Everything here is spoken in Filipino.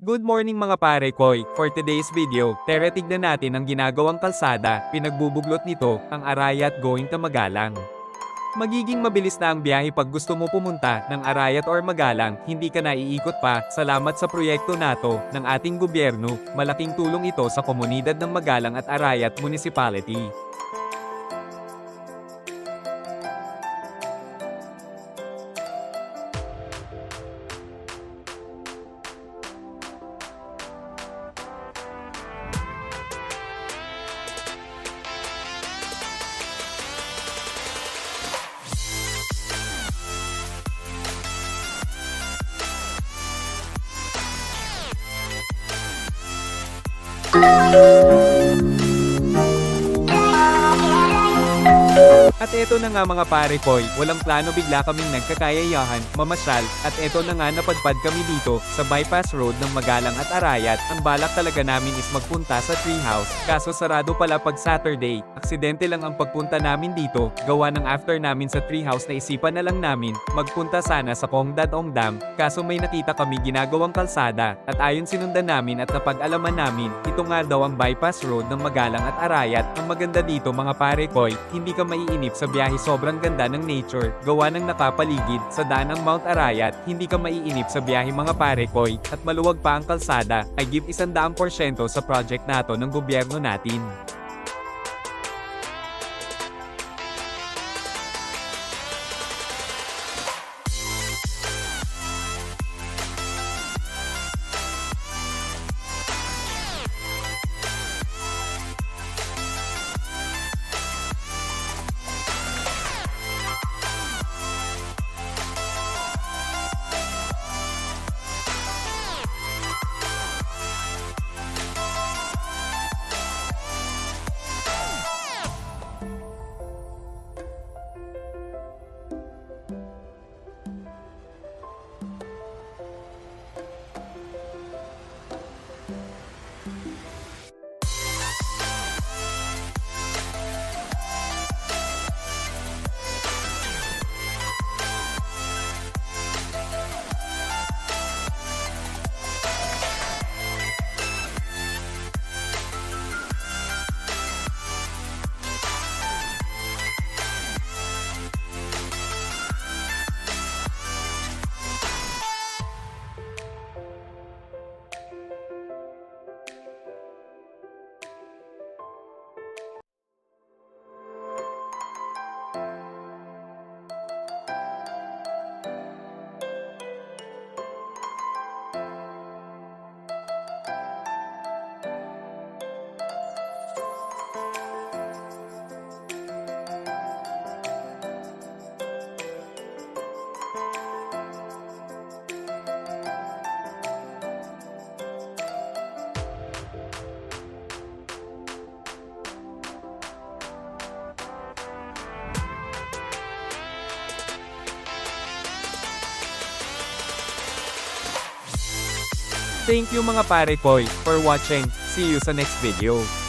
Good morning mga pare koy. For today's video, tignan natin ang ginagawang kalsada, pinagbubuglot nito, ang Arayat going to Magalang. Magiging mabilis na ang biyahe pag gusto mo pumunta ng Arayat or Magalang, hindi ka na iikot pa. Salamat sa proyekto nato ng ating gobyerno, malaking tulong ito sa komunidad ng Magalang at Arayat Municipality. At eto na nga mga pare koy, walang plano bigla kaming nagkakayayahan, mamasyal, at eto na nga napadpad kami dito, sa bypass road ng Magalang at Arayat. Ang balak talaga namin is magpunta sa treehouse, kaso sarado pala pag Saturday. Aksidente lang ang pagpunta namin dito, gawa ng after namin sa treehouse na isipan na lang namin, magpunta sana sa Kongdadong Dam, kaso may nakita kami ginagawang kalsada, at ayon sinundan namin at napag-alaman namin, ito nga daw ang bypass road ng Magalang at Arayat. Ang maganda dito mga pare koy, hindi ka maiinip sa biyahe, sobrang ganda ng nature, gawa ng nakapaligid sa daan ng Mount Arayat, hindi ka maiinip sa biyahe mga pare koy, at maluwag pa ang kalsada. I give 100% sa project nato ng gobyerno natin. Thank you mga pare koy, for watching. See you sa next video.